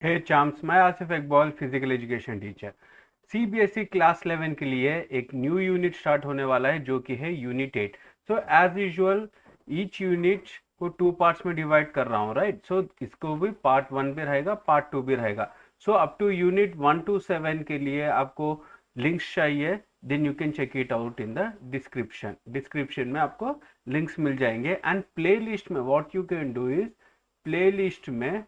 हे चाम्स, मैं Asif Iqbal physical education teacher. CBSE class 11 के लिए एक न्यू यूनिट स्टार्ट होने वाला है जो कि है unit 8। So as usual each unit को 2 पार्ट्स में डिवाइड कर रहा हूँ, राइट। सो इसको भी पार्ट 1 भी रहेगा, पार्ट 2 भी रहेगा। So up to unit 1 to 7 के लिए आपको लिंक्स चाहिए, then you can check it out in the description में आपको लिंक्स मिल जाएंगे। एंड प्ले लिस्ट में what you can do is, playlist में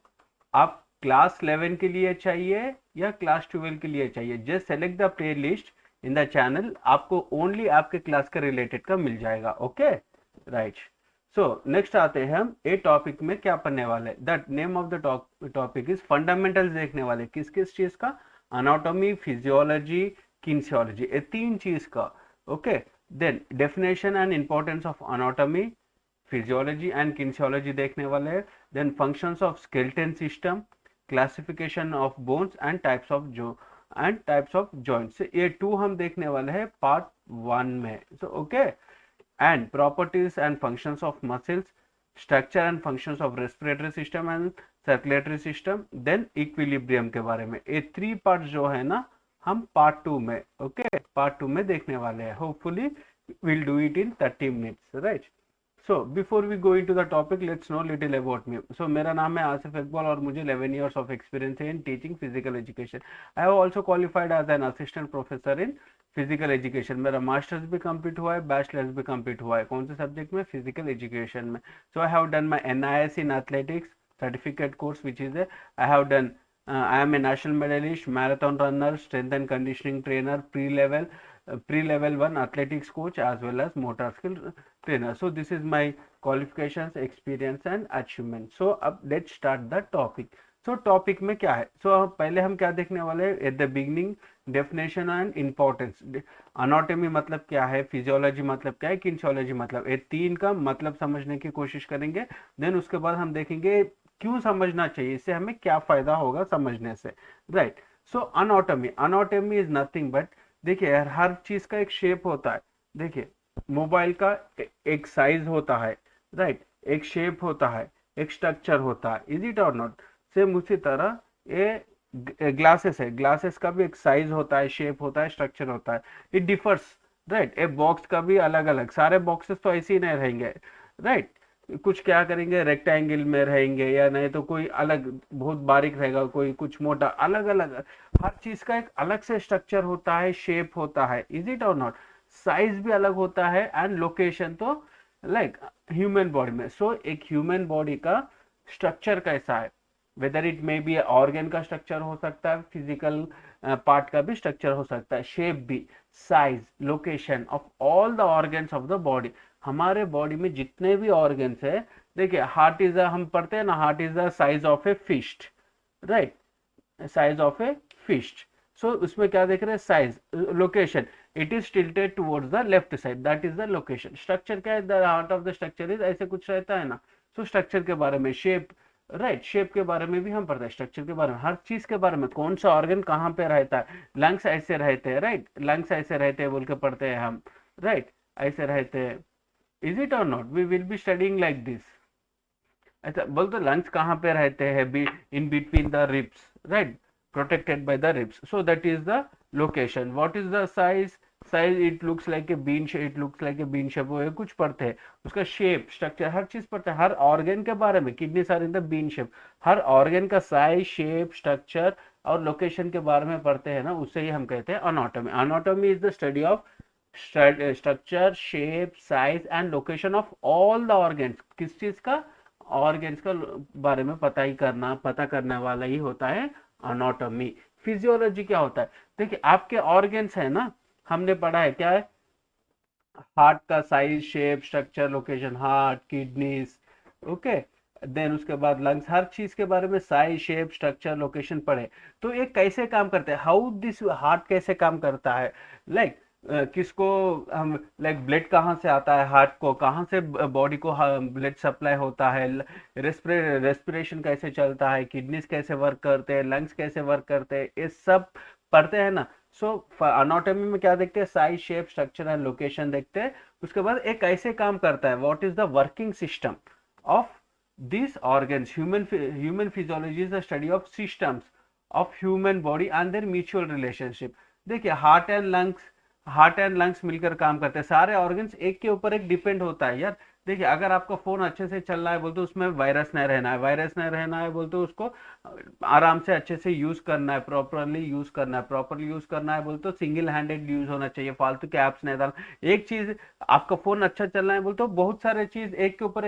आप क्लास 11 के लिए चाहिए या क्लास 12 के लिए चाहिए, just select the play list in the channel, आपको ओनली आपके क्लास के रिलेटेड का मिल जाएगा। Okay, right. सो नेक्स्ट आते हैं हम ए टॉपिक में क्या पढ़ने वाले। The name of the topic is fundamentals. देखने वाले किस किस चीज का, अनाटॉमी, फिजियोलॉजी, किन्सियोलॉजी, ये 3 चीज का। Okay, then definition and importance of anatomy, physiology and kinesiology देखने वाले हैं। Then functions of skeleton system, classification of bones and types of joints, ये 2 हम देखने वाले हैं पार्ट 1 में। So okay, and properties and functions of muscles, structure and functions of respiratory system and circulatory system, then equilibrium के बारे में। ये 3 पार्ट जो है ना, हम पार्ट 2 में, ओके, पार्ट 2 में देखने वाले हैं। Hopefully will do it in 30 minutes, right. So before we go into the topic, let's know little about me. So मेरा नाम है आसिफ इकबाल और मुझे 11 years of experience है in teaching physical education. I have also qualified as an assistant professor in physical education. मेरा masters भी complete हुआ है, बैचलर्स भी कंप्लीट हुआ है। कौन से सब्जेक्ट में? फिजिकल एजुकेशन में। So I have done my NIS in athletics certificate course, which is I have done. I am a national medalist, marathon runner, strength and conditioning trainer, pre-level 1 athletics coach as well as motor skill trainer. So this is my qualifications, experience and achievement. So अब let's start the topic. So topic में क्या है? So पहले हम क्या देखने वाले हैं? At the beginning, definition and importance. Anatomy मतलब क्या है, फिजियोलॉजी मतलब क्या है, किन्सियोलॉजी मतलब, ये 3 का मतलब समझने की कोशिश करेंगे। देन उसके बाद हम देखेंगे क्यों समझना चाहिए, इससे हमें क्या फायदा होगा समझने से, right. So anatomy is nothing but, देखिए यार, हर चीज का एक शेप होता है। देखिए, मोबाइल का एक साइज होता है, राइट, एक शेप होता है, एक स्ट्रक्चर होता है, इज इट और नॉट। सेम उसी तरह ये ग्लासेस है, ग्लासेस का भी एक साइज होता है, शेप होता है, स्ट्रक्चर होता है, इट डिफर्स, राइट। एक बॉक्स का भी अलग अलग, सारे बॉक्सेस तो ऐसे ही नहीं रहेंगे, राइट। कुछ क्या करेंगे, रेक्टेंगल में रहेंगे, या नहीं तो कोई अलग बहुत बारीक रहेगा, कोई कुछ मोटा, अलग अलग। हर चीज का एक अलग से स्ट्रक्चर होता है, शेप होता है, इज इट और नॉट। साइज भी अलग होता है एंड लोकेशन तो लाइक ह्यूमन बॉडी में। सो एक ह्यूमन बॉडी का स्ट्रक्चर कैसा है, whether it may be organ का स्ट्रक्चर हो सकता है, फिजिकल पार्ट का भी स्ट्रक्चर हो सकता है, शेप भी, size, location of all the organs of the body. हमारे बॉडी में जितने भी ऑर्गन्स है, देखिए, हार्ट इज हम पढ़ते हैं ना, heart is the size of a fist, right, size of a fist. So उसमें क्या देख रहे हैं, size, location, it is tilted towards the left side, that is the location. Structure क्या है, the heart of the structure is, ऐसे कुछ रहता है ना। सो स्ट्रक्चर के बारे में, शेप, राइट, शेप के बारे में भी हम पढ़ते हैं, स्ट्रक्चर के बारे में, हर चीज के बारे में, कौन सा ऑर्गन कहाँ पे रहता है। लंग्स ऐसे रहते हैं, राइट, लंग्स ऐसे रहते हैं बोल के पढ़ते हैं हम, राइट, ऐसे रहते हैं, इज इट और not. We will be studying like this. अच्छा बोल, तो लंग्स कहाँ पे रहते हैं, be in between the ribs, right, protected by the ribs. So that is the location. What is the size, size it looks like a bean shape, it looks like a bean shape, वो कुछ पढ़ते हैं। उसका shape, structure, हर चीज पढ़ते हैं, हर organ के बारे में, kidneys are in the bean shape, हर ऑर्गन का साइज, शेप, स्ट्रक्चर और लोकेशन के बारे में पढ़ते हैं ना, उससे ही हम कहते हैं anatomy. Anatomy is the study of structure, shape, size and location of all the organs. किस चीज का, ऑर्गन्स का बारे में पता करने वाला ही होता है अनाटॉमी। फिजियोलॉजी क्या होता है, देखिए, आपके ऑर्गन्स है ना, हमने पढ़ा है क्या है, हार्ट का size, shape, structure, location, heart, kidneys, okay. Then उसके बाद लंग्स, हर चीज के बारे में साइज, शेप, स्ट्रक्चर, लोकेशन पढ़े। तो ये कैसे काम करते हैं, हाउ दिस हार्ट कैसे काम करता है, लाइक किसको हम, लाइक ब्लड कहाँ से आता है, हार्ट को कहाँ से बॉडी को ब्लड सप्लाई होता है, रेस्पिरेशन कैसे चलता है, किडनीज कैसे वर्क करते हैं, लंग्स कैसे वर्क करते हैं, ये सब पढ़ते हैं ना। सो अनाटॉमी में क्या देखते हैं, size, shape, structure and location देखते हैं। उसके बाद एक कैसे काम करता है, what is the working system of these organs, human physiology is the study of systems of human body and their mutual relationship. देखिए हार्ट एंड लंग्स मिलकर काम करते हैं, सारे ऑर्गन्स एक के ऊपर एक डिपेंड होता है यार। देखिए अगर आपका फोन अच्छे से चल रहा है बोलते उसमें वायरस नहीं रहना है, वायरस नहीं रहना है बोलते उसको आराम से अच्छे से यूज करना है, प्रॉपरली यूज करना है, प्रॉपरली यूज करना है बोलते सिंगल हैंडेड यूज होना चाहिए, फालतू के ऐप्स नहीं डालना। एक चीज आपका फोन अच्छा चल रहा है बोलते बहुत सारे चीज एक के ऊपर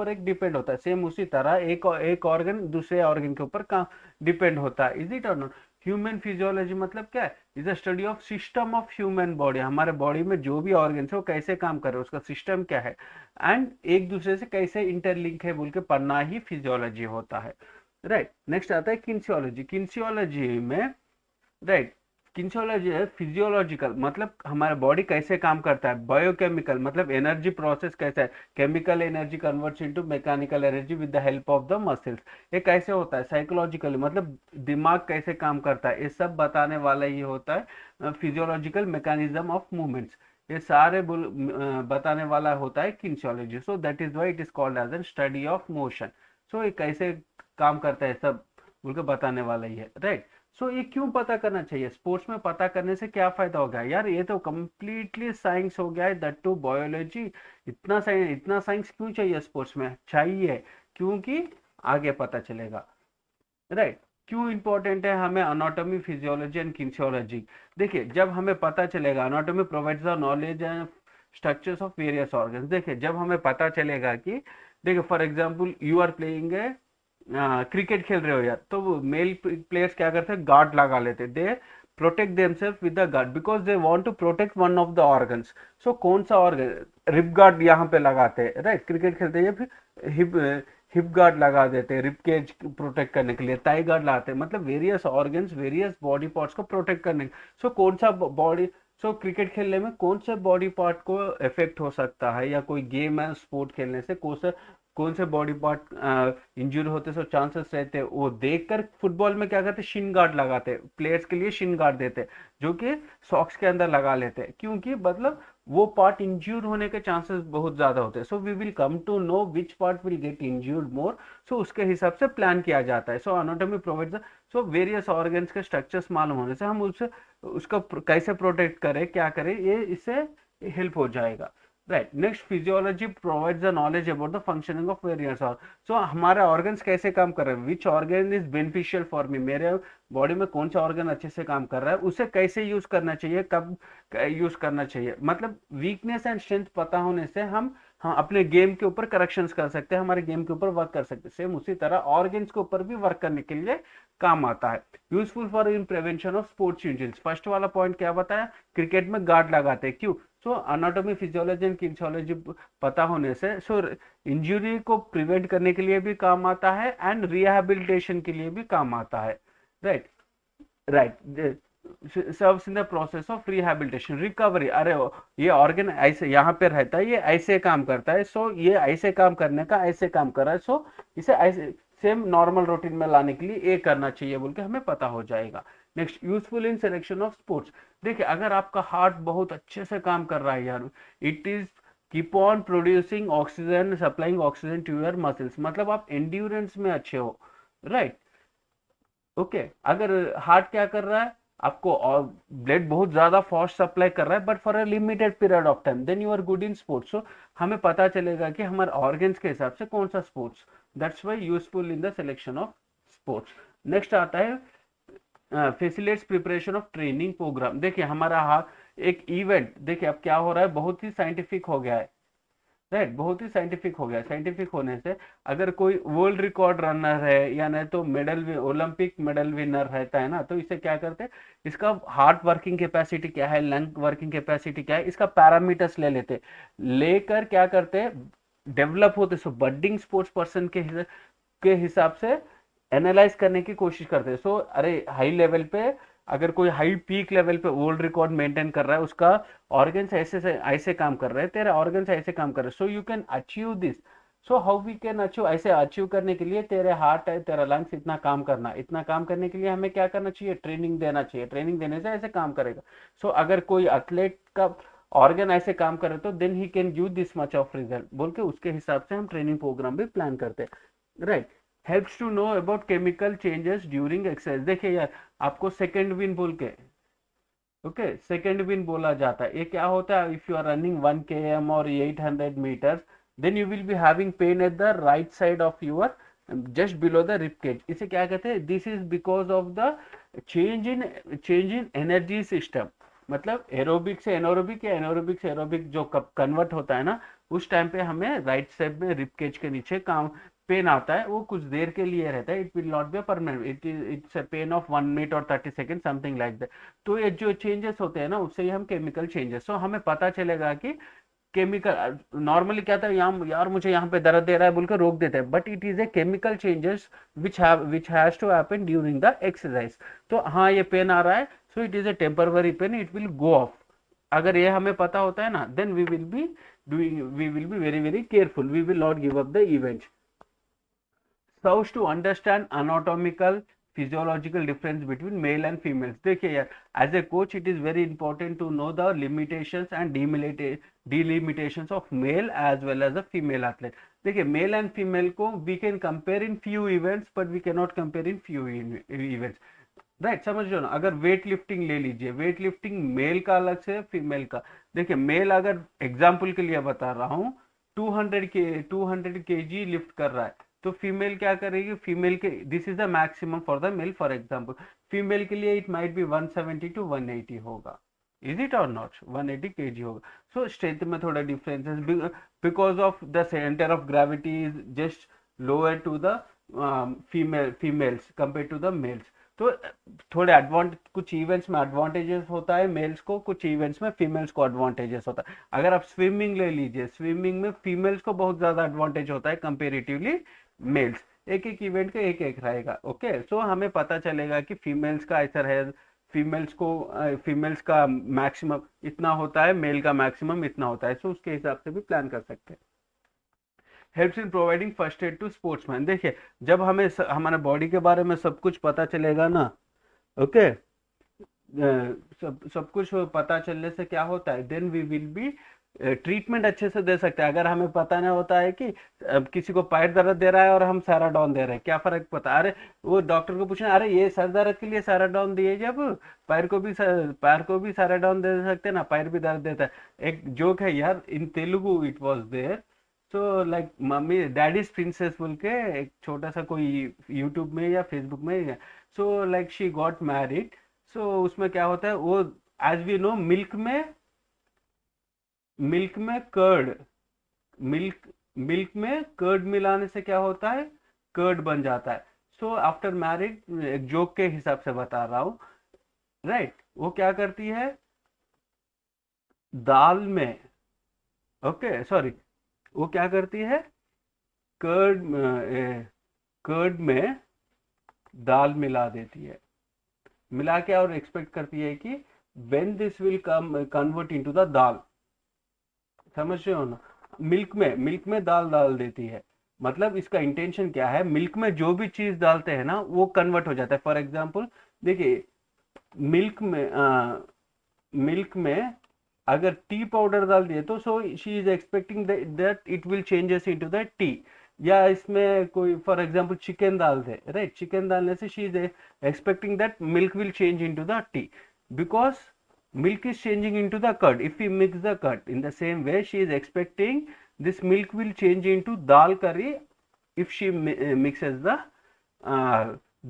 एक डिपेंड होता है। सेम उसी तरह एक ऑर्गन दूसरे ऑर्गन के ऊपर डिपेंड होता है। इज इट और नॉट? ह्यूमन फिजियोलॉजी मतलब क्या है? Is a study of system of human body. हमारे बॉडी में जो भी ऑर्गन्स है वो कैसे काम कर रहे हैं, उसका सिस्टम क्या है एंड एक दूसरे से कैसे इंटरलिंक है बोल के पढ़ना ही फिजियोलॉजी होता है। राइट, नेक्स्ट आता है किन्सियोलॉजी। किन्सियोलॉजी में राइट, किन्सियोलॉजी है फिजियोलॉजिकल मतलब हमारा बॉडी कैसे काम करता है, बायोकेमिकल मतलब एनर्जी प्रोसेस कैसा है, chemical energy converts into mechanical energy with the help of the muscles, ये कैसे होता है, साइकोलॉजिकली मतलब दिमाग कैसे काम करता है, ये सब बताने वाला ही होता है फिजियोलॉजिकल मैकेनिज्म ऑफ मूवमेंट्स। ये सारे बताने वाला होता है kinesiology. So that is why it is called as an study of motion. So ये कैसे काम करता है सब बोल के बताने वाला ही है। राइट, सो ये क्यों पता करना चाहिए? स्पोर्ट्स में पता करने से क्या फायदा होगा यार? ये तो कम्प्लीटली साइंस हो गया है, दैट टू बायोलॉजी। इतना साइंस क्यों चाहिए स्पोर्ट्स में? चाहिए क्योंकि आगे पता चलेगा। राइट, क्यों इंपॉर्टेंट है हमें अनाटॉमी, फिजियोलॉजी एंड किन्सियोलॉजी? देखिए जब हमें पता चलेगा, anatomy provides the knowledge and structures of various organs. देखिए जब हमें पता चलेगा कि देखिए for example you are playing a cricket खेल रहे हो यार, तो मेल प्लेयर्स क्या करते हैं, गार्ड लगा लेते, they protect themselves with the guard because they want to protect one of the organs. So कौन सा ऑर्गन? रिप गार्ड यहाँ पे लगाते हैं। राइट, क्रिकेट खेलते हैं या फिर हिप गार्ड लगा देते हैं रिप केज प्रोटेक्ट करने के लिए, ताई गार्ड लगाते हैं, मतलब various organs various body parts को प्रोटेक्ट करने। सो कौन सा बॉडी, सो क्रिकेट खेलने में कौन से बॉडी पार्ट को इफेक्ट हो सकता है, या कोई गेम है स्पोर्ट खेलने से कौन से बॉडी पार्ट इंजूर होते सो चांसेस रहते हैं, वो देखकर फुटबॉल में क्या करते, शिन गार्ड लगाते, प्लेयर्स के लिए शिन गार्ड देते जो कि सॉक्स के अंदर लगा लेते, क्योंकि मतलब वो पार्ट इंज्यूर होने के चांसेस बहुत ज्यादा होते हैं। So we will come to know which part will get injured more, so उसके हिसाब से प्लान किया जाता है। So anatomy provides, so various organs के स्ट्रक्चर्स मालूम होने से हम उसका कैसे प्रोटेक्ट करें, क्या करें, ये इससे हेल्प हो जाएगा। Right, next physiology provides the knowledge about the functioning of various organ. So हमारे ऑर्गन्स कैसे काम कर रहे हैं, which organ is beneficial for me, मेरे बॉडी में कौन सा ऑर्गन अच्छे से काम कर रहा है, उसे कैसे यूज करना चाहिए, कब यूज करना चाहिए, मतलब वीकनेस एंड स्ट्रेंथ पता होने से हम अपने गेम के ऊपर करेक्शंस कर सकते हैं, हमारे गेम के ऊपर वर्क कर सकते हैं। सेम उसी तरह ऑर्गन्स के ऊपर भी वर्क करने के लिए काम आता है। Useful for in prevention of sports injuries. First वाला पॉइंट क्या बताया, क्रिकेट में गार्ड लगाते हैं, क्यों? सो अनाटॉमी, फिजियोलॉजी एंड किन्सियोलॉजी पता होने से सो इंजरी को प्रिवेंट करने के लिए भी काम आता है एंड रिहैबिलिटेशन के लिए भी काम आता है। Right, right, serves in the process of rehabilitation, recovery. अरे ये ऑर्गन ऐसे यहाँ पे रहता है, ये ऐसे काम करता है, सो ये ऐसे काम करने का ऐसे काम कर रहा है, सो इसे ऐसे सेम नॉर्मल रूटीन में लाने के लिए ये करना चाहिए बोल के हमें पता हो जाएगा। Next, useful in selection of sports. देखिए अगर आपका हार्ट बहुत अच्छे से काम कर रहा है यार, it is keep on producing oxygen, supplying oxygen to your muscles, मतलब आप एंड्योरेंस में अच्छे हो। राइट, ओके, अगर हार्ट क्या कर रहा है, आपको ब्लड बहुत ज्यादा फास्ट सप्लाई कर रहा है but for a limited period of time, then you are good in sports. So हमें पता चलेगा कि हमारे ऑर्गन्स के हिसाब से कौन सा sports, that's why useful in the selection of sports. Next आता है facilitates preparation of training program. देखिए हमारा एक इवेंट, देखिए अब क्या हो रहा है, बहुत ही साइंटिफिक हो गया है। राइट, बहुत ही साइंटिफिक हो गया। साइंटिफिक होने से अगर कोई वर्ल्ड रिकॉर्ड रनर है या नहीं तो ओलंपिक मेडल विनर रहता है ना, तो इसे क्या करते हैं, इसका हार्ट वर्किंग कैपेसिटी क्या है, लंग वर्किंग कैपेसिटी क्या है, इसका पैरामीटर्स ले लेते, लेकर क्या करते हैं, डेवलप होते, सो बडिंग स्पोर्ट्स पर्सन के हिसाब से एनालाइज करने की कोशिश करते हैं। सो अरे हाई लेवल पे अगर कोई हाई पीक लेवल पे वर्ल्ड रिकॉर्ड मेंटेन कर रहा है, उसका ऑर्गन्स ऐसे काम कर रहे हैं, तेरे ऑर्गन्स ऐसे काम कर रहे हैं, so you can achieve this. So how we can achieve, ऐसे अचीव करने के लिए तेरे हार्ट है, तेरा लंग्स इतना काम करना, इतना काम करने के लिए हमें क्या करना चाहिए, ट्रेनिंग देना चाहिए, ट्रेनिंग देने से ऐसे काम करेगा। सो अगर कोई एथलीट का ऑर्गन ऐसे काम करे तो then he can give this much of result बोल के उसके हिसाब से हम ट्रेनिंग प्रोग्राम भी प्लान करते हैं। Right, helps to know about chemical changes during exercise. देखिए यार, आपको सेकेंड विन बोल के, ओके, सेकेंड विन बोला जाता है। ये क्या होता है, if you are running 1 km और 800 meters, then you will be having pain at the right side of your, just below the rib cage. इसे क्या कहते हैं, this is because of the change in energy system. मतलब aerobic से anaerobic या anaerobic से aerobic जो कब कन्वर्ट होता है ना, उस टाइम पे हमें राइट साइड में रिब केज के नीचे काम पेन आता है। वो कुछ देर के लिए रहता है, it will not be permanent, it's a pain of 1 minute और 30 seconds, समथिंग लाइक दैट। तो ये जो चेंजेस होते हैं ना, उससे ही हम केमिकल चेंजेस, तो हमें पता चलेगा कि केमिकल, नॉर्मली क्या था, यहाँ यार मुझे यहाँ पे दर्द दे रहा है बोलकर रोक देते हैं, but it is a chemical changes which has to happen during the exercise. तो हाँ, ये पेन आ रहा है, so it is a temporary pain, it will go off. अगर ये हमें पता होता है ना, then we will be very very careful, we will not give up the event. serves to understand anatomical physiological difference between male and females। देखिए यार, as a coach it is very important to know the limitations and delimitations of male as well as a female athlete। देखिए, male and female को we can compare in few events but we cannot compare in few events। Right, समझ रहे हो ना। अगर weight lifting ले लीजिए, weight lifting mail का अलग से फीमेल का। देखिए, मेल अगर एग्जाम्पल के लिए बता रहा हूँ, 200 kg लिफ्ट कर रहा है, तो फीमेल क्या करेगी, फीमेल के, this is the maximum for the male, for example female के लिए इट माइट बी 170 to 180 होगा, इज इट और नॉट, 180 kg होगा। सो स्ट्रेंथ में थोड़ा differences, because of the centre of gravity is just lower to the females compare to the males. तो थोड़े advantage, कुछ इवेंट्स में एडवांटेजेस होता है मेल्स को, कुछ इवेंट्स में फीमेल्स को एडवांटेजेस होता है। अगर आप स्विमिंग ले लीजिए, स्विमिंग में फीमेल्स को बहुत ज्यादा एडवांटेज होता है कंपेरेटिवली मेल्स। एक एक इवेंट का एक एक रहेगा, ओके। सो हमें पता चलेगा कि फीमेल्स का ऐसा है, फीमेल्स का मैक्सिमम इतना होता है, मेल का मैक्सिमम इतना होता है, सो उसके हिसाब से भी प्लान कर सकते हैं। Helps in providing first aid to sportsman. देखिए, जब हमें हमारे बॉडी के बारे में सब कुछ पता चलेगा ना, ओके, सब कुछ पता चलने से क्या होता है, then we will be treatment अच्छे से दे सकते हैं। अगर हमें पता नहीं होता है कि किसी को पैर दर्द दे रहा है और हम सैराडॉन दे रहे हैं, क्या फर्क पता। अरे वो डॉक्टर को पूछना, अरे ये सर दर्द के लिए सैराडॉन दिए, जब पैर को भी सैराडॉन दे सकते हैं ना, पैर भी दर्द देता है। एक जोक है यार, in Telugu it was there, so like mummy daddy's princess बोल के एक छोटा सा कोई यूट्यूब में या फेसबुक में, so like she got married. So उसमें क्या होता है, वो एज वी नो मिल्क में कर्ड, मिल्क में कर्ड मिलाने से क्या होता है, कर्ड बन जाता है। सो आफ्टर मैरिज, एक जोक के हिसाब से बता रहा हूँ, राइट, वो क्या करती है, दाल में, ओके सॉरी, वो क्या करती है, कर्ड कर्ड में दाल मिला देती है, मिला के, और एक्सपेक्ट करती है कि when this will come convert into the dal. समझ रहे हो ना, मिल्क में दाल डाल देती है। मतलब इसका इंटेंशन क्या है, मिल्क में जो भी चीज डालते हैं ना, वो कन्वर्ट हो जाता है। फॉर एग्जांपल देखिए, मिल्क में मिल्क में अगर टी पाउडर डाल दिए, तो so she is expecting that it will changes into the T. या इसमें कोई फॉर एग्जांपल चिकन डाल दे, राइट, चिकन डालने से she is expecting that milk will change into the tea, because milk is changing into the curd if we mix the curd. In the same way, she is expecting this milk will change into dal curry if she mixes the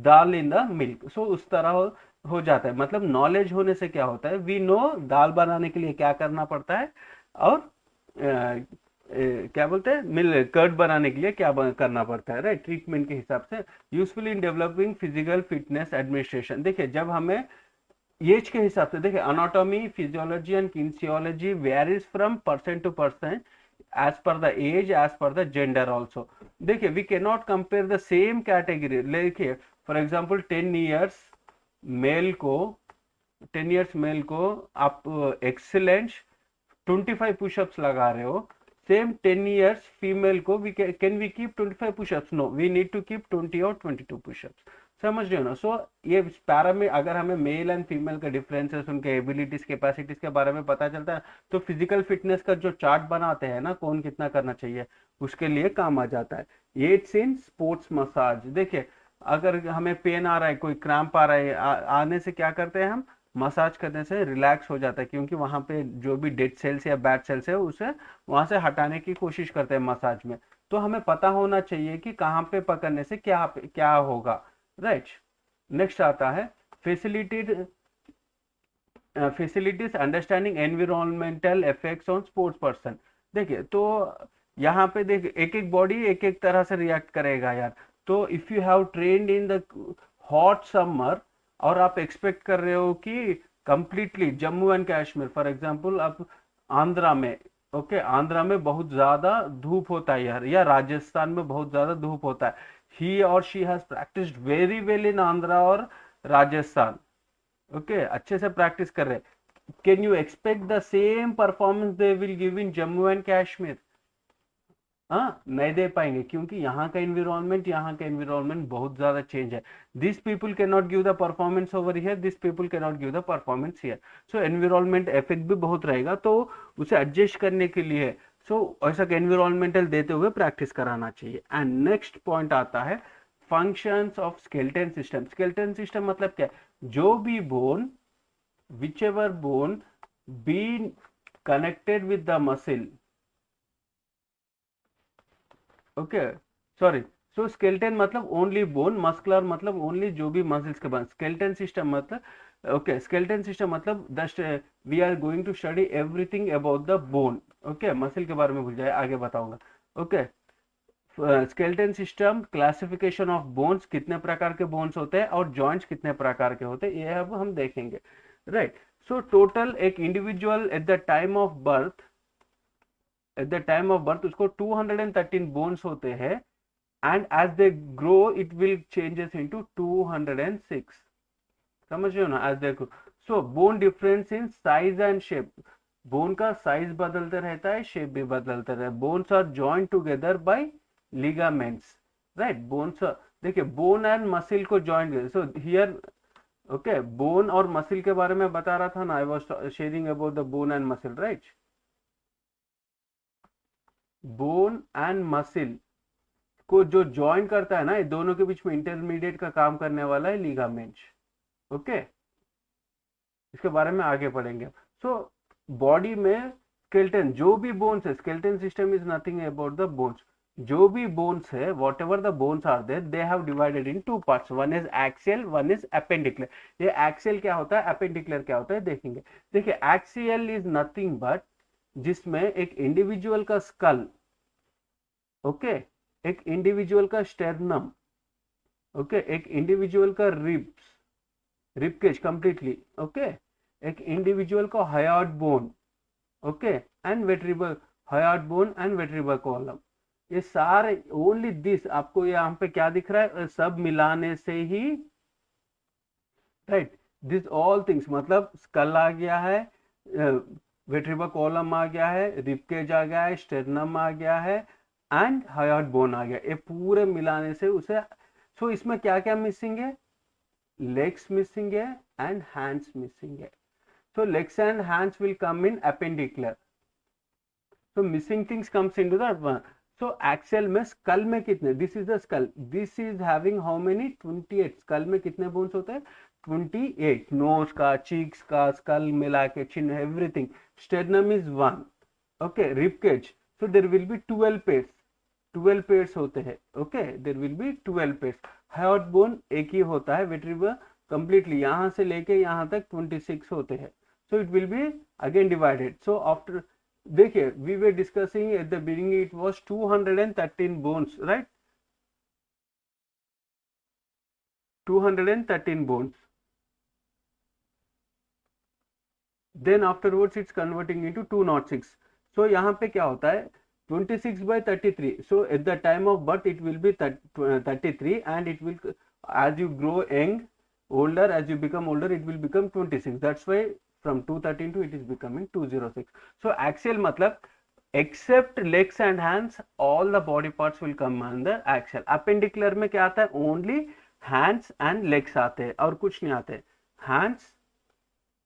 dal in the milk। so उस तरह हो जाता है। मतलब knowledge होने से क्या होता है, वी नो दाल बनाने के लिए क्या करना पड़ता है, और क्या बोलते हैं, कर्ड बनाने के लिए क्या करना पड़ता है, राइट, ट्रीटमेंट के हिसाब से। Useful in developing physical fitness administration. देखिए, जब हमें एज के हिसाब से, देखिए anatomy, physiology and kinesiology varies from person to person as per the age, as per the gender also. देखिए, we can not compare the same category. देखिए for example 10 years male को, 10 ईयर्स मेल को आप excellent 25 pushups लगा रहे हो, same 10 years female को can we keep 25 pushups, no, we need to keep 20 और 22 पुशअप्स। समझ रहे हो ना। सो ये पैरा में अगर हमें मेल एंड फीमेल का डिफरेंसेस, उनके एबिलिटीज कैपेसिटीज के बारे में पता चलता है, तो फिजिकल फिटनेस का जो चार्ट बनाते हैं ना, कौन कितना करना चाहिए, उसके लिए काम आ जाता है। Aids in sports massage. देखिए अगर हमें पेन आ रहा है, कोई क्रैम्प आ रहा है, आने से क्या करते हैं हम, मसाज करने से रिलैक्स हो जाता है, क्योंकि वहां पे जो भी डेड सेल्स या बैड सेल्स है उसे वहां से हटाने की कोशिश करते हैं मसाज में। तो हमें पता होना चाहिए कि कहाँ पे पकड़ने से क्या क्या होगा, राइट। नेक्स्ट आता है facilitated facilities understanding environmental effects on sports person. देखिए तो यहाँ पे देख, एक एक बॉडी एक एक तरह से रिएक्ट करेगा यार। तो if you have trained in the hot summer और आप एक्सपेक्ट कर रहे हो कि completely Jammu and Kashmir for example, आप आंध्रा में, ओके आंध्रा में बहुत ज्यादा धूप होता है यार, या राजस्थान में बहुत ज्यादा धूप होता है, ही और she has practised very well in Andhra और राजस्थान, ओके अच्छे से प्रैक्टिस कर रहे, can you expect the same performance they will give in Jammu and Kashmir? हाँ नहीं दे पाएंगे, क्योंकि यहाँ का एनवायरमेंट बहुत ज्यादा चेंज है। This people can not give the performance over here, this people can not give the performance here. So environment effect भी बहुत रहेगा, तो उसे एडजस्ट करने के लिए ऐसा एनवायरमेंटल देते हुए प्रैक्टिस कराना चाहिए। एंड नेक्स्ट पॉइंट आता है functions of skeleton system. Skeleton system मतलब क्या, जो भी bone, whichever bone being connected with the muscle, okay sorry, so skeleton मतलब ओनली बोन, मस्कुलर मतलब ओनली जो भी मसल्स के बन, स्केलेटन सिस्टम मतलब ओके, स्केलेटन सिस्टम मतलब the we are going to study everything about the bone, okay muscle के बारे में भूल जाए, आगे बताऊंगा, okay. Skeleton system, classification of bones, कितने प्रकार के बोन्स होते हैं और जॉइंट्स कितने प्रकार के होते हैं, ये अब हम देखेंगे, राइट। सो टोटल एक individual at the time of birth, उसको 213 बोन्स होते हैं, and as they grow it will changes into 206, समझ रहे हो ना, as they grow. So bone difference in size and shape, bone का साइज बदलते रहता है, शेप भी बदलते रहता है। Bones are joint together by ligaments, right. Bones, देखिए बोन एंड मसिल को joint, so here okay bone और मसिल के बारे में बता रहा था ना, I was sharing about the bone and muscle, right. Bone and muscle को जो ज्वाइन करता है ना, ये दोनों के बीच में इंटरमीडिएट का काम करने वाला है लिगामेंट, ओके इसके बारे में आगे पढ़ेंगे। सो बॉडी में स्केलेटन, जो भी बोन्स है, skeleton system is nothing about the bones, जो भी बोन्स है, whatever the bones are there, they have divided in two parts, one is axial, one is appendicular. ये एक्सियल क्या होता है, एपेंडिकुलर क्या होता है, देखेंगे। देखिए एक्सियल इज नथिंग बट जिसमें एक इंडिविजुअल का स्कल, ओके एक इंडिविजुअल का स्टेर्नम, ओके एक इंडिविजुअल का रिब्स, रिबकेज कंप्लीटली, ओके एक इंडिविजुअल का hyoid bone, okay and vertebral, hyoid bone and vertebral column, ये सारे ओनली दिस, आपको यहाँ पे क्या दिख रहा है, सब मिलाने से ही, राइट, दिस ऑल थिंग्स मतलब स्कल आ गया है, वेट्रिबल कॉलम आ गया है, रिबकेज आ गया है, स्टेर्नम आ गया है एंड हायोइड बोन आ गया, ये पूरे मिलाने से उसे, सो इसमें क्या क्या मिसिंग है, लेग्स मिसिंग है एंड हैंड्स मिसिंग है। So legs and hands will come in appendicular. So missing things comes into the one. So axial में skull में कितने, this is the skull, this is having how many, 28, skull में कितने bones होते हैं, 28, nose का, cheeks का, skull मिला के, chin, everything, sternum is 1, okay, rib cage, so there will be 12 pairs, 12 pairs होते हैं, okay, there will be 12 pairs, hyoid bone एक ही होता है, वेट्रिबल कंप्लीटली यहाँ से लेके यहाँ तक 26 होते हैं, so it will be again divided. So after, देखिए we were discussing at the beginning, it was 213 bones, right, 213 bones, then afterwards it's converting into 206. So यहाँ पे क्या होता है, 26 by 33, so at the time of birth it will be 33, and it will, as you grow young, older, as you become older, it will become 26, that's why from 213 to it is becoming 206. So axial matlab except legs and hands, all the body parts will come under axial. Appendicular में क्या आता है, only hands and legs आते हैं और कुछ नहीं आते, हैंड्स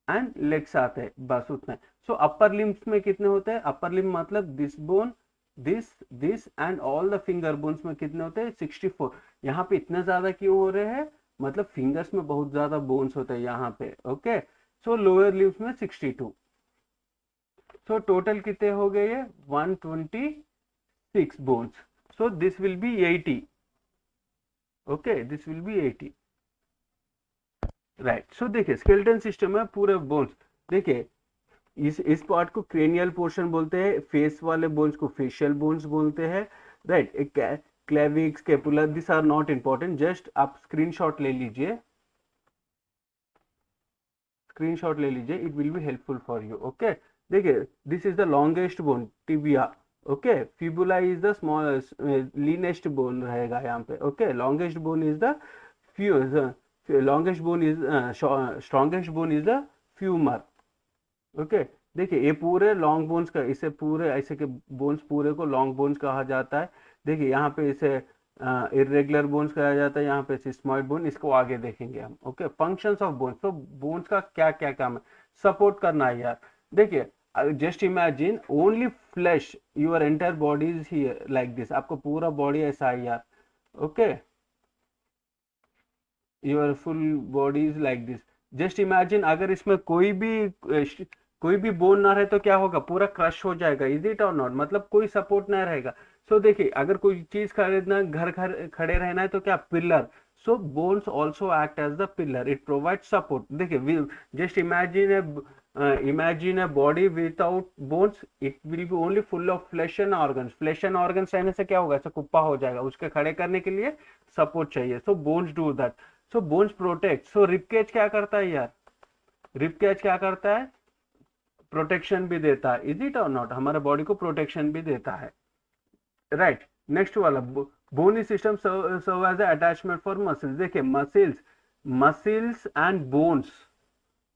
एंड लेग्स आते हैं, बस उतना। सो अपर लिम्स में कितने होते हैं, अपर लिम्ब मतलब this bone, this and all the finger bones में कितने होते हैं, 64। यहाँ पे इतने ज्यादा क्यों हो रहे हैं, मतलब फिंगर्स में बहुत ज्यादा बोन्स होते हैं यहाँ पे। ओके, सो लोअर लिम्स में 62। सो टोटल कितने हो गए ये, 126 bones. So this will be 80। Okay, this will be 80, right. So देखिए स्केलेटन सिस्टम में पूरे बोन्स, देखिए इस पार्ट को क्रेनियल पोर्शन बोलते हैं, फेस वाले बोन्स को फेशियल बोन्स बोलते हैं, राइट। एक clavicle, scapula, this are not important, just आप स्क्रीनशॉट ले लीजिए, स्क्रीनशॉट ले लीजिए, it will be helpful for you. Okay, देखिए this is the longest bone, tibia. Okay, fibula is the small leanest bone रहेगा यहाँ पे। Okay, longest bone is the longest bone is strongest bone is the femur. Okay, देखिए ये पूरे long bones का, इसे पूरे ऐसे के बोन्स पूरे को लॉन्ग बोन्स कहा जाता है। देखिए यहाँ पे इसे इरेगुलर बोन्स कहा जाता है, यहाँ पे सिस्मॉइड बोन, इसको आगे देखेंगे हम। ओके, फंक्शंस ऑफ बोन्स, तो बोन्स का क्या क्या काम है, सपोर्ट करना है यार। देखिए just imagine only flash, your entire body is here like this, आपको पूरा बॉडी ऐसा है यार। Okay, your full body is like this. Just imagine अगर इसमें कोई भी बोन ना रहे तो क्या होगा, पूरा क्रश हो जाएगा, इज इट और नॉट, मतलब कोई सपोर्ट ना रहेगा। सो देखिए अगर कोई चीज खरीदना, घर खड़े रहना है तो क्या, pillar. So bones also act as the pillar, it provide support. देखिए just imagine a body without bones, it will be only full of flesh and organs. Flesh and organs रहने से क्या होगा, ऐसा कुप्पा हो जाएगा, उसके खड़े करने के लिए सपोर्ट चाहिए। So bones do that. So bones protect. So ribcage क्या करता है यार, रिबकेज क्या करता है, प्रोटेक्शन भी देता है, इज इट और नॉट, हमारे बॉडी को प्रोटेक्शन भी देता है, राइट। नेक्स्ट वाला, bony system serve as attachment for muscles. देखिए muscles and bones,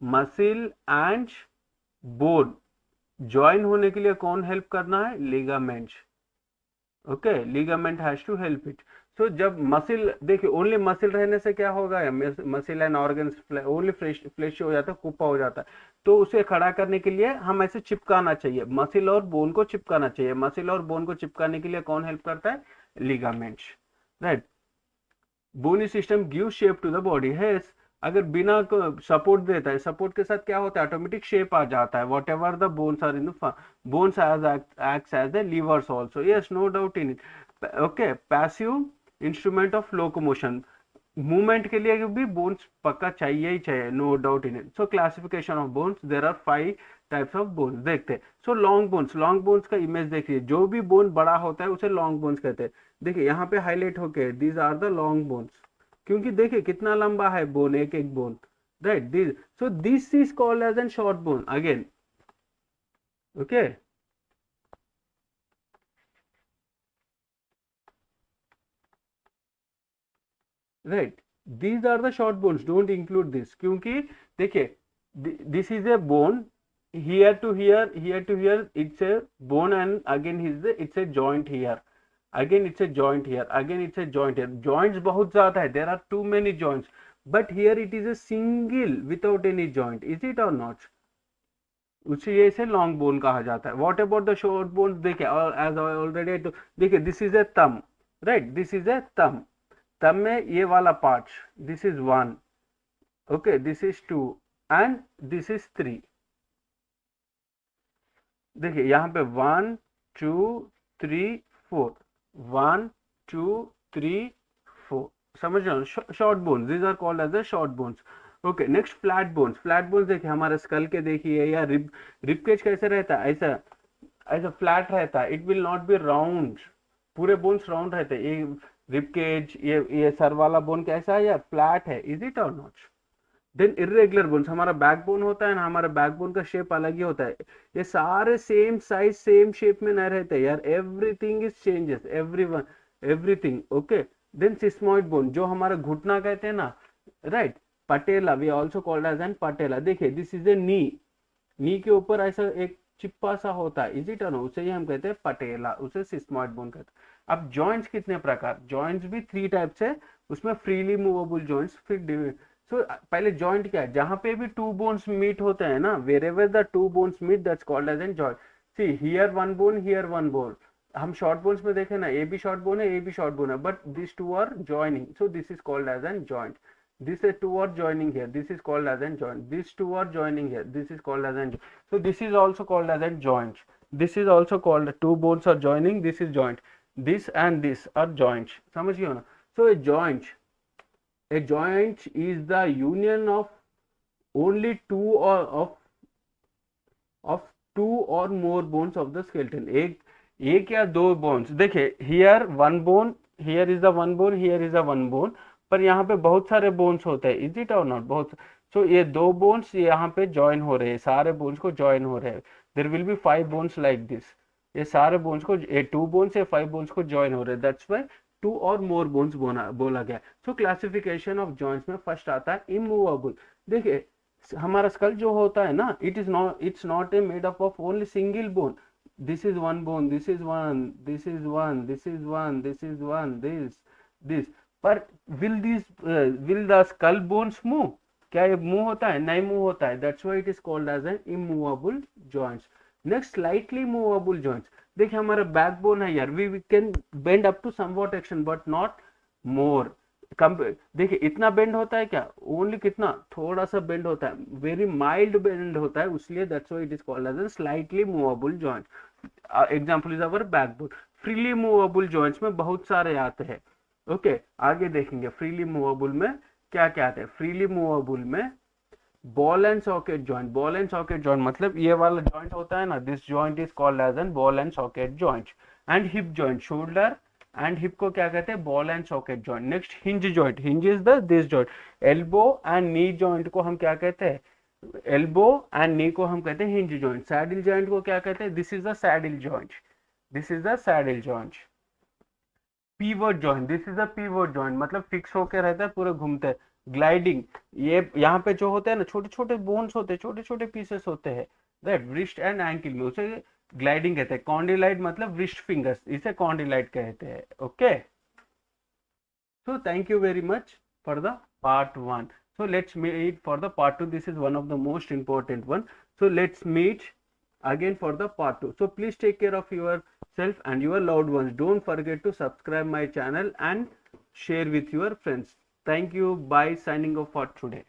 muscle and bone join होने के लिए कौन हेल्प करना है, ligaments. Okay, ligament has to help it. So जब मसिल, देखिए ओनली मसिल रहने से क्या होगा, muscle and organs only flesh हो जाता है, कुप्पा हो जाता है। तो उसे खड़ा करने के लिए हम ऐसे चिपकाना चाहिए, मसिल और बोन को चिपकाना चाहिए। मसिल और बोन को चिपकाने के लिए कौन हेल्प करता है, ligaments, right. Bony system give shape to the body है। अगर बिना सपोर्ट देता है, सपोर्ट के साथ क्या होता है, ऑटोमेटिक शेप आ जाता है, whatever the bones are in the bones acts as the levers also, yes, no doubt in it. Okay, passive instrument of locomotion, movement के लिए भी बोन्स पक्का चाहिए ही चाहिए, no doubt in it. So classification of bones, there are 5 types of bones, देखते हैं। So long bones का इमेज देखिए, जो भी बोन बड़ा होता है उसे लॉन्ग बोन्स कहते हैं। देखिए यहाँ पे हाईलाइट होके, these are the long bones, क्योंकि देखिए कितना लंबा है बोन, एक एक bone, right. This, so this is called as an short bone again. Okay, right, these are the short bones, don't include this, क्योंकि देखिए this is a bone, here to here it's a bone, and again it's a joint here, again it's a joint here, again it's a joint here, joints बहुत ज्यादा है, there are too many joints, but here it is a single without any joint, is it or not, उसे ये से long bone कहा जाता है। What about the short bones, देखिए और एज ऑलरेडी, तो देखिए this is A thumb, right, this is A thumb, thumb में ये वाला part, this is 1, okay, this is 2 and this is 3। देखिए यहाँ पे 1 2 3 4, 1 2 3 4, समझ रहे हो, short bones, these are called as the short bones. Okay, next flat bones. Flat bones देखिए हमारे स्कल के, देखिए या रिबकेज कैसे रहता है, ऐसा ऐसा फ्लैट रहता है, it will not be round, पूरे बोन्स राउंड रहते हैं। ये रिबकेज, ये सर वाला बोन कैसा है यार, फ्लैट है, इज इट और नॉट। देन इरेगुलर बोन्स, हमारा बैकबोन होता है ना, हमारा बैकबोन का शेप अलग ही होता है, ये सारे सेम साइज सेम शेप में नहीं रहते यार, everything is changes, everything. Okay, then sesamoid bone, जो हमारा घुटना कहते हैं ना, right, patella, we also called as an patella. देखिए दिस इज ए नी के ऊपर ऐसा एक चिप्पा सा होता है, इज इट और नो, उसे ही हम कहते हैं पटेला, उसे सिस्मॉइड बोन कहते हैं। अब जॉइंट्स कितने प्रकार, जॉइंट्स भी 3 टाइप्स है, उसमें फ्रीली मूवेबल जॉइंट्स फिर पहले जॉइंट क्या है, जहां पे भी टू बोन्स मीट होते हैं ना, wherever the two bones meet that's called as an joint. See here one bone, here one bone, हम शॉर्ट बोन्स में देखे ना, ए भी शॉर्ट बोन है, ए भी शॉर्ट बोन है, but this two are joining, so this is called as an joint. This two are joining here, this is called as an joint. These two are joining here, this is called as an joint. So this is also called as a joint. This is also called, two bones are joining, this is joint. This and this are joints. समझ गए ना? So a joint is the union of only two or of two or more bones of the skeleton. एक या दो bones, देखिए here one bone, here is the one bone, here is the one bone, पर यहाँ पे बहुत सारे bones होते हैं, इज इट और नॉट, बहुत। सो ये दो बोन्स यहाँ पे ज्वाइन हो रहे हैं, सारे बोन्स को ज्वाइन हो रहे हैं, there will be 5 bones like this, ये सारे बोन्स को, ये 2 बोन्स या 5 बोन्स को ज्वाइन हो रहे हैं, दैट्स व्हाई 2 और मोर बोन्स बोला गया। सो क्लासिफिकेशन ऑफ जॉइंट्स में फर्स्ट आता है इमूवेबल। देखिए हमारा स्कल जो होता है ना, it's not a made up of only single bone, this is one bone, this is one, this is one, this is one, this is one, this, पर will the skull bones move? क्या ये move होता है? नहीं move होता है, that's why it is called as an immovable joints. Next, slightly movable joints. देखिए हमारा बैकबोन है यार, we can bend up to somewhat extent but not more. देखिए इतना बेंड होता है क्या? ओनली कितना, थोड़ा सा बेंड होता है, वेरी माइल्ड बेंड होता है, इसलिए that's why it is called as a slightly movable joint. Example is our backbone. Freely movable joints में बहुत सारे आते हैं, ओके आगे देखेंगे फ्रीली मूवेबल में क्या क्या आते हैं। फ्रीली मूवेबल में ball and socket joint, ball and socket joint मतलब ये वाला जॉइंट होता है ना, this joint is called as an ball and socket joint. And hip joint, shoulder and hip को क्या कहते हैं? Ball and socket joint. Next hinge joint, hinge is the this joint. Elbow and knee joint को हम क्या कहते हैं? Elbow and नी को हम कहते हैं हिंज जॉइंट। सैडल जॉइंट को क्या कहते हैं? This is the saddle joint, this is the saddle joint. Pivot joint, this is a pivot joint, मतलब फिक्स होके रहता है, पूरे घूमते हैं। ग्लाइडिंग, ये यहाँ पे जो होते हैं ना, छोटे छोटे बोन्स होते हैं, छोटे छोटे पीसेस होते हैं, दैट रिस्ट एंड एंकल में, उसे ग्लाइडिंग कहते हैं। कॉन्डिलाइट मतलब रिस्ट फिंगर्स, इसे कॉन्डिलाइट कहते हैं। Okay, so thank you very much for the part 1. So let's meet for the part 2. This is one of the most important one. So let's meet again for the part 2. So please take care of yourself and your loved ones. Don't forget to subscribe my channel and share with your friends. Thank you. Bye. Signing off for today.